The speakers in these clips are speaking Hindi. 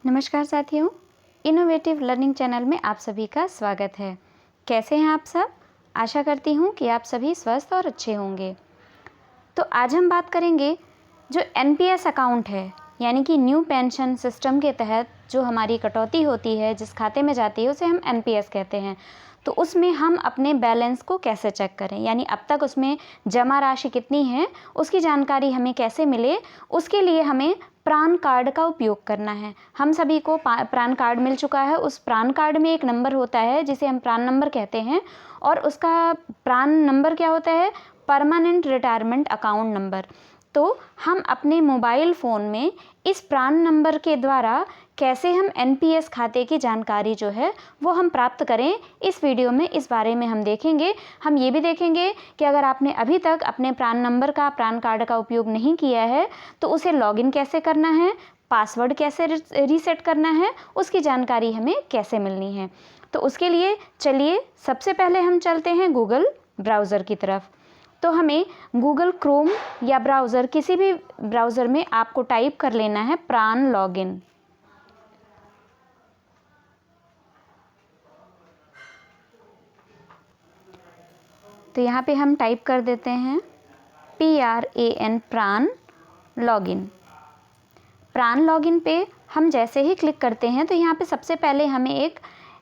नमस्कार साथियों, इनोवेटिव लर्निंग चैनल में आप सभी का स्वागत है। कैसे हैं आप सब? आशा करती हूँ कि आप सभी स्वस्थ और अच्छे होंगे। तो आज हम बात करेंगे जो एनपीएस अकाउंट है, यानी कि न्यू पेंशन सिस्टम के तहत जो हमारी कटौती होती है, जिस खाते में जाती है उसे हम एनपीएस कहते हैं। तो उसमें हम अपने बैलेंस को कैसे चेक करें, यानी अब तक उसमें जमा राशि कितनी है उसकी जानकारी हमें कैसे मिले, उसके लिए हमें प्रान कार्ड का उपयोग करना है। हम सभी को प्रान कार्ड मिल चुका है। उस प्रान कार्ड में एक नंबर होता है जिसे हम प्रान नंबर कहते हैं, और उसका प्रान नंबर क्या होता है? Permanent retirement account number. तो हम अपने मोबाइल फ़ोन में इस प्रान नंबर के द्वारा कैसे हम एनपीएस खाते की जानकारी जो है वो हम प्राप्त करें, इस वीडियो में इस बारे में हम देखेंगे। हम ये भी देखेंगे कि अगर आपने अभी तक अपने प्रान नंबर का, प्रान कार्ड का उपयोग नहीं किया है तो उसे लॉगिन कैसे करना है, पासवर्ड कैसे रीसेट करना है, उसकी जानकारी हमें कैसे मिलनी है। तो उसके लिए चलिए सबसे पहले हम चलते हैं गूगल ब्राउज़र की तरफ। तो हमें गूगल क्रोम या ब्राउज़र, किसी भी ब्राउज़र में आपको टाइप कर लेना है प्रान लॉगिन। तो यहाँ पे हम टाइप कर देते हैं PRAN प्रान लॉगिन। प्रान लॉगिन पे हम जैसे ही क्लिक करते हैं तो यहाँ पे सबसे पहले हमें एक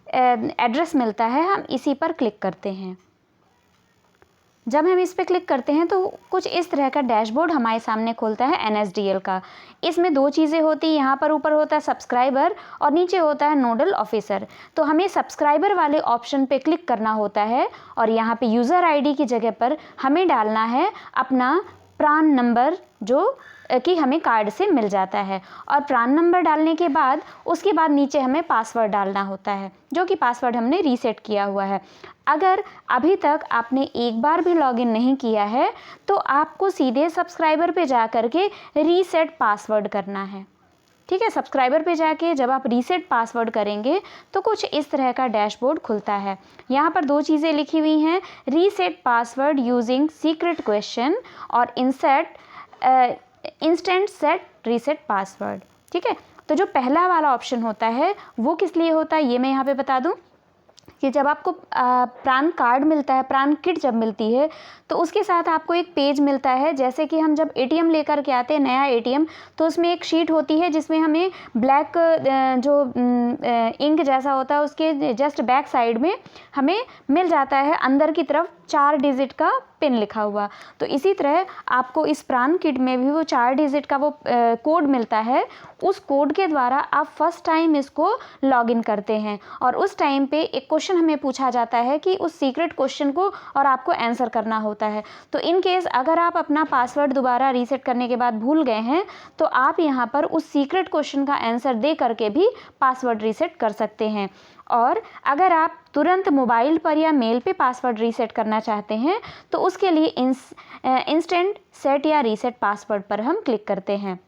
एड्रेस मिलता है, हम इसी पर क्लिक करते हैं। जब हम इस पर क्लिक करते हैं तो कुछ इस तरह का डैशबोर्ड हमारे सामने खुलता है NSDL का। इसमें दो चीज़ें होती हैं, यहाँ पर ऊपर होता है सब्सक्राइबर और नीचे होता है नोडल ऑफिसर। तो हमें सब्सक्राइबर वाले ऑप्शन पे क्लिक करना होता है और यहाँ पे यूज़र आईडी की जगह पर हमें डालना है अपना प्रान नंबर, जो कि हमें कार्ड से मिल जाता है। और प्रान नंबर डालने के बाद उसके बाद नीचे हमें पासवर्ड डालना होता है, जो कि पासवर्ड हमने रीसेट किया हुआ है। अगर अभी तक आपने एक बार भी लॉगिन नहीं किया है तो आपको सीधे सब्सक्राइबर पे जा कर के रीसेट पासवर्ड करना है। ठीक है, सब्सक्राइबर पे जाके जब आप रीसेट पासवर्ड करेंगे तो कुछ इस तरह का डैशबोर्ड खुलता है। यहाँ पर दो चीज़ें लिखी हुई हैं, reset password using secret question और इंस्टेंट सेट रीसेट पासवर्ड। ठीक है, तो जो पहला वाला ऑप्शन होता है वो किस लिए होता है ये मैं यहाँ पे बता दूँ कि जब आपको प्रान कार्ड मिलता है, प्रान किट जब मिलती है तो उसके साथ आपको एक पेज मिलता है। जैसे कि हम जब एटीएम लेकर के आते हैं, नया एटीएम, तो उसमें एक शीट होती है जिसमें हमें ब्लैक जो इंक जैसा होता है उसके जस्ट बैक साइड में हमें मिल जाता है अंदर की तरफ 4 डिजिट का पिन लिखा हुआ। तो इसी तरह आपको इस प्रान किट में भी वो 4 डिजिट का वो कोड मिलता है। उस कोड के द्वारा आप फर्स्ट टाइम इसको लॉगिन करते हैं और उस टाइम पे एक क्वेश्चन हमें पूछा जाता है कि उस सीक्रेट क्वेश्चन को और आपको आंसर करना होता है। तो इन केस अगर आप अपना पासवर्ड दोबारा रीसेट करने के बाद भूल गए हैं तो आप यहाँ पर उस सीक्रेट क्वेश्चन का आंसर दे करके भी पासवर्ड रीसेट कर सकते हैं। और अगर आप तुरंत मोबाइल पर या मेल पे पासवर्ड रीसेट करना चाहते हैं तो उसके लिए इंस्टेंट सेट या रीसेट पासवर्ड पर हम क्लिक करते हैं।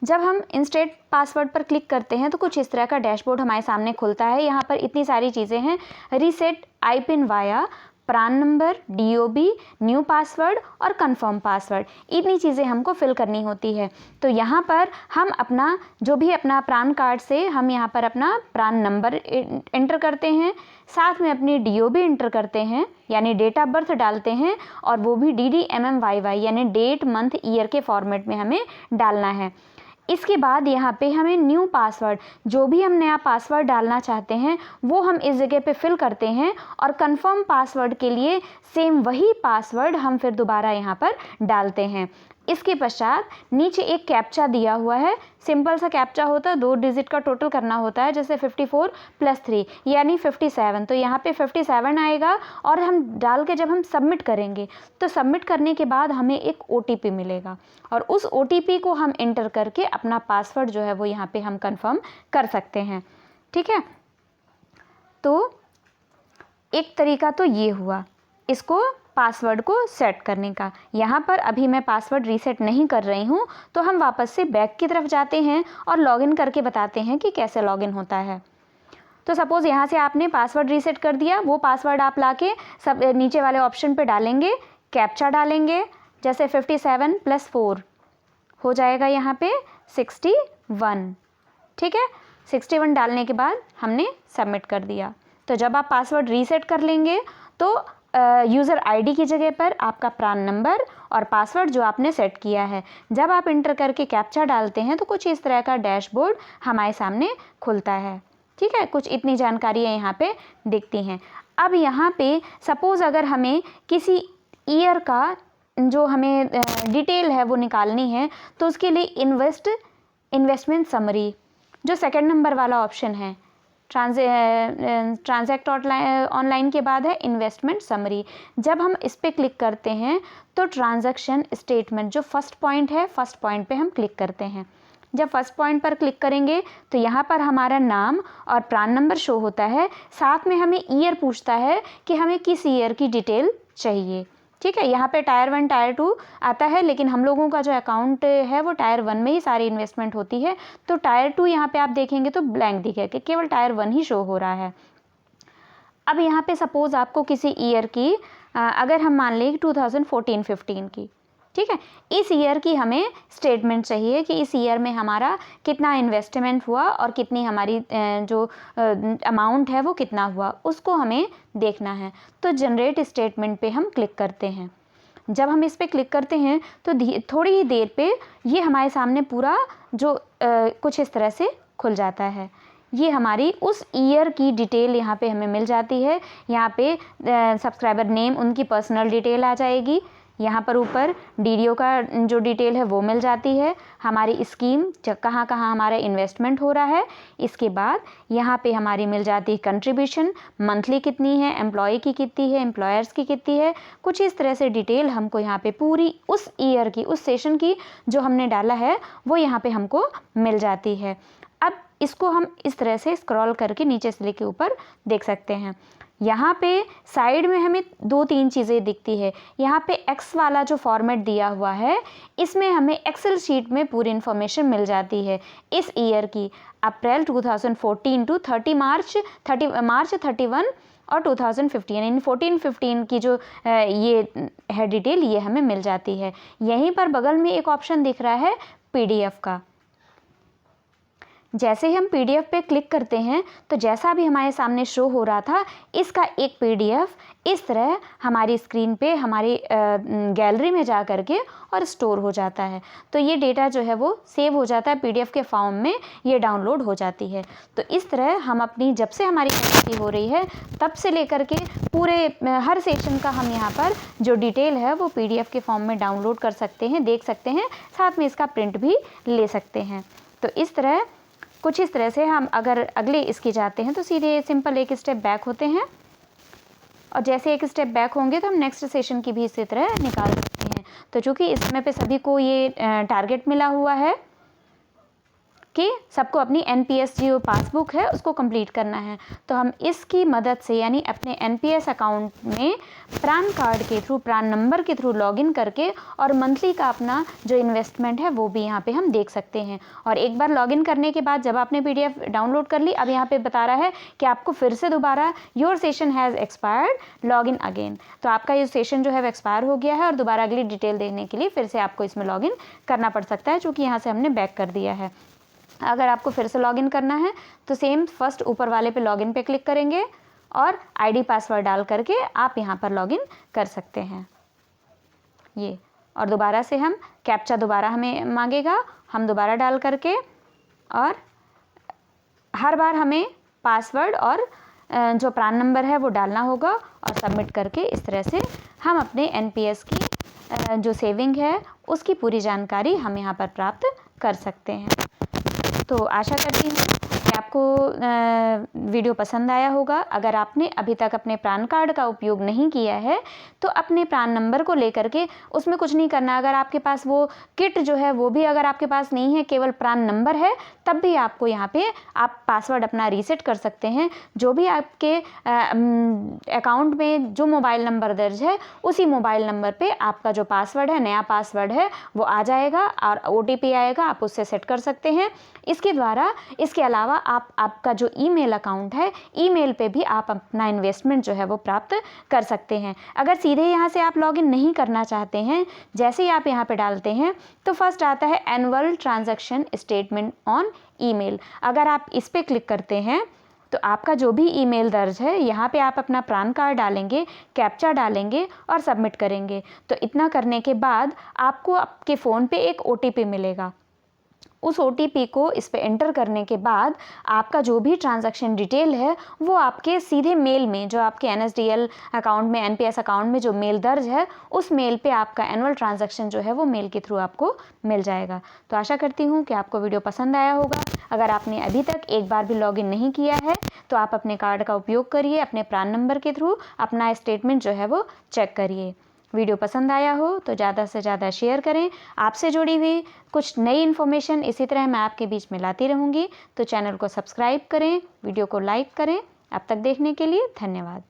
जब हम इंस्टेंट पासवर्ड पर क्लिक करते हैं तो कुछ इस तरह का डैशबोर्ड हमारे सामने खुलता है। यहाँ पर इतनी सारी चीज़ें हैं, reset IPIN via PRAN number, DOB, new password और कंफर्म पासवर्ड, इतनी चीज़ें हमको फिल करनी होती है। तो यहाँ पर हम अपना जो भी अपना प्रान कार्ड से हम यहाँ पर अपना प्रान नंबर एंटर करते हैं, साथ में अपनी DOB एंटर करते हैं यानी डेट ऑफ बर्थ डालते हैं, और वो भी DDMMYY यानी डेट मंथ ईयर के फॉर्मेट में हमें डालना है। इसके बाद यहाँ पे हमें न्यू पासवर्ड, जो भी हम नया पासवर्ड डालना चाहते हैं वो हम इस जगह पे फिल करते हैं, और कंफर्म पासवर्ड के लिए सेम वही पासवर्ड हम फिर दोबारा यहाँ पर डालते हैं। इसके पश्चात नीचे एक कैप्चा दिया हुआ है, सिंपल सा कैप्चा होता है, 2 डिजिट का टोटल करना होता है, जैसे 54 + 3 यानी 57। तो यहाँ पे 57 आएगा और हम डाल के जब हम सबमिट करेंगे तो सबमिट करने के बाद हमें एक OTP मिलेगा, और उस OTP को हम एंटर करके अपना पासवर्ड जो है वो यहाँ पे हम कंफर्म कर सकते हैं। ठीक है, तो एक तरीका तो ये हुआ इसको पासवर्ड को सेट करने का। यहाँ पर अभी मैं पासवर्ड रीसेट नहीं कर रही हूँ, तो हम वापस से बैक की तरफ जाते हैं और लॉगिन करके बताते हैं कि कैसे लॉगिन होता है। तो सपोज़ यहाँ से आपने पासवर्ड रीसेट कर दिया, वो पासवर्ड आप लाके सब नीचे वाले ऑप्शन पे डालेंगे, कैप्चा डालेंगे, जैसे 57 + 4 हो जाएगा यहाँ पे 61। ठीक है। 61 डालने के बाद हमने सबमिट कर दिया। तो जब आप पासवर्ड रीसेट कर लेंगे तो यूज़र आईडी की जगह पर आपका प्रान नंबर और पासवर्ड जो आपने सेट किया है, जब आप इंटर करके कैप्चा डालते हैं तो कुछ इस तरह का डैशबोर्ड हमारे सामने खुलता है। ठीक है, कुछ इतनी जानकारियाँ यहाँ पे दिखती हैं। अब यहाँ पे सपोज़ अगर हमें किसी ईयर का जो हमें डिटेल है वो निकालनी है, तो उसके लिए इन्वेस्टमेंट समरी जो सेकंड नंबर वाला ऑप्शन है, ट्रांजैक्ट ऑनलाइन के बाद है इन्वेस्टमेंट समरी। जब हम इस पर क्लिक करते हैं तो ट्रांजैक्शन स्टेटमेंट जो फर्स्ट पॉइंट है, फर्स्ट पॉइंट पे हम क्लिक करते हैं। जब फर्स्ट पॉइंट पर क्लिक करेंगे तो यहाँ पर हमारा नाम और प्रान नंबर शो होता है, साथ में हमें ईयर पूछता है कि हमें किस ईयर की डिटेल चाहिए। ठीक है, यहाँ पे टायर 1 टायर 2 आता है, लेकिन हम लोगों का जो अकाउंट है वो टायर 1 में ही सारी इन्वेस्टमेंट होती है, तो टायर 2 यहाँ पे आप देखेंगे तो ब्लैंक दिखेगा, केवल टायर 1 ही शो हो रहा है। अब यहाँ पे सपोज़ आपको किसी ईयर की अगर हम मान लें 2014-15 की, ठीक है, इस ईयर की हमें स्टेटमेंट चाहिए कि इस ईयर में हमारा कितना इन्वेस्टमेंट हुआ और कितनी हमारी जो अमाउंट है वो कितना हुआ, उसको हमें देखना है। तो जनरेट स्टेटमेंट पे हम क्लिक करते हैं। जब हम इस पे क्लिक करते हैं तो थोड़ी ही देर पे ये हमारे सामने पूरा जो कुछ इस तरह से खुल जाता है। ये हमारी उस ईयर की डिटेल यहाँ पे हमें मिल जाती है। यहाँ पे सब्सक्राइबर नेम, उनकी पर्सनल डिटेल आ जाएगी। यहाँ पर ऊपर डीडीओ का जो डिटेल है वो मिल जाती है, हमारी स्कीम कहाँ कहाँ हमारा इन्वेस्टमेंट हो रहा है। इसके बाद यहाँ पे हमारी मिल जाती है कंट्रीब्यूशन, मंथली कितनी है, एम्प्लॉय की कितनी है, एम्प्लॉयर्स की कितनी है, कुछ इस तरह से डिटेल हमको यहाँ पे पूरी उस ईयर की, उस सेशन की जो हमने डाला है वो यहाँ पे हमको मिल जाती है। अब इसको हम इस तरह से स्क्रॉल करके नीचे से लेके ऊपर देख सकते हैं। यहाँ पे साइड में हमें 2-3 चीज़ें दिखती है। यहाँ पे एक्स वाला जो फॉर्मेट दिया हुआ है, इसमें हमें एक्सेल शीट में पूरी इन्फॉर्मेशन मिल जाती है इस ईयर की, अप्रैल 2014 टू मार्च 31 और 2015, यानी 14-15 की जो ये है डिटेल, ये हमें मिल जाती है। यहीं पर बगल में एक ऑप्शन दिख रहा है PDF का। जैसे ही हम PDF पे क्लिक करते हैं तो जैसा भी हमारे सामने शो हो रहा था, इसका एक PDF इस तरह हमारी स्क्रीन पे हमारी गैलरी में जा कर के और स्टोर हो जाता है। तो ये डेटा जो है वो सेव हो जाता है PDF के फॉर्म में, ये डाउनलोड हो जाती है। तो इस तरह हम अपनी, जब से हमारी खेती हो रही है तब से लेकर के पूरे हर सेशन का हम यहाँ पर जो डिटेल है वो PDF के फॉर्म में डाउनलोड कर सकते हैं, देख सकते हैं, साथ में इसका प्रिंट भी ले सकते हैं। तो इस तरह कुछ इस तरह से हम अगर अगले इसकी जाते हैं तो सीधे सिंपल एक स्टेप बैक होते हैं, और जैसे एक स्टेप बैक होंगे तो हम नेक्स्ट सेशन की भी इसी तरह निकाल सकते हैं। तो चूँकि इस समय पे सभी को ये टारगेट मिला हुआ है कि सबको अपनी NPS जो पासबुक है उसको कंप्लीट करना है, तो हम इसकी मदद से, यानी अपने NPS अकाउंट में प्रान कार्ड के थ्रू, प्रान नंबर के थ्रू लॉगिन करके और मंथली का अपना जो इन्वेस्टमेंट है वो भी यहाँ पे हम देख सकते हैं। और एक बार लॉगिन करने के बाद जब आपने PDF डाउनलोड कर ली, अब यहाँ पे बता रहा है कि आपको फिर से दोबारा your session has expired, login again. तो आपका ये सेशन जो है वो एक्सपायर हो गया है और दोबारा अगली डिटेल देखने के लिए फिर से आपको इसमें लॉगिन करना पड़ सकता है, चूँकि यहाँ से हमने बैक कर दिया है। अगर आपको फिर से लॉगिन करना है तो सेम फर्स्ट ऊपर वाले पे लॉगिन पे क्लिक करेंगे और ID पासवर्ड डाल करके आप यहाँ पर लॉगिन कर सकते हैं ये। और दोबारा से हम कैप्चा दोबारा हमें मांगेगा, हम दोबारा डाल करके, और हर बार हमें पासवर्ड और जो प्रान नंबर है वो डालना होगा और सबमिट करके इस तरह से हम अपने NPS की जो सेविंग है उसकी पूरी जानकारी हम यहाँ पर प्राप्त कर सकते हैं। तो आशा करती हूँ कि आपको वीडियो पसंद आया होगा। अगर आपने अभी तक अपने प्रान कार्ड का उपयोग नहीं किया है तो अपने प्रान नंबर को लेकर के, उसमें कुछ नहीं करना। अगर आपके पास वो किट जो है वो भी अगर आपके पास नहीं है, केवल प्रान नंबर है, तब भी आपको यहाँ पे आप पासवर्ड अपना रीसेट कर सकते हैं। जो भी आपके अकाउंट में जो मोबाइल नंबर दर्ज है उसी मोबाइल नंबर पे आपका जो पासवर्ड है, नया पासवर्ड है, वो आ जाएगा और OTP आएगा, आप उससे सेट कर सकते हैं। इसके अलावा आप आपका जो ईमेल अकाउंट है, ईमेल पे भी आप अपना इन्वेस्टमेंट जो है वो प्राप्त कर सकते हैं। अगर सीधे यहाँ से आप लॉगिन नहीं करना चाहते हैं, जैसे ही आप यहाँ पे डालते हैं तो फर्स्ट आता है annual transaction statement on email. अगर आप इस पर क्लिक करते हैं तो आपका जो भी ईमेल दर्ज है, यहाँ पे आप अपना पैन कार्ड डालेंगे, कैप्चा डालेंगे और सबमिट करेंगे। तो इतना करने के बाद आपको आपके फ़ोन पे एक OTP मिलेगा। उस OTP को इस पे एंटर करने के बाद आपका जो भी ट्रांजैक्शन डिटेल है वो आपके सीधे मेल में, जो आपके NSDL अकाउंट में, NPS अकाउंट में जो मेल दर्ज है, उस मेल पे आपका एनुअल ट्रांजैक्शन जो है वो मेल के थ्रू आपको मिल जाएगा। तो आशा करती हूँ कि आपको वीडियो पसंद आया होगा। अगर आपने अभी तक एक बार भी लॉगिन नहीं किया है तो आप अपने कार्ड का उपयोग करिए, अपने प्रान नंबर के थ्रू अपना स्टेटमेंट जो है वो चेक करिए। वीडियो पसंद आया हो तो ज़्यादा से ज़्यादा शेयर करें। आपसे जुड़ी हुई कुछ नई इन्फॉर्मेशन इसी तरह मैं आपके बीच में लाती रहूँगी। तो चैनल को सब्सक्राइब करें, वीडियो को लाइक करें। अब तक देखने के लिए धन्यवाद।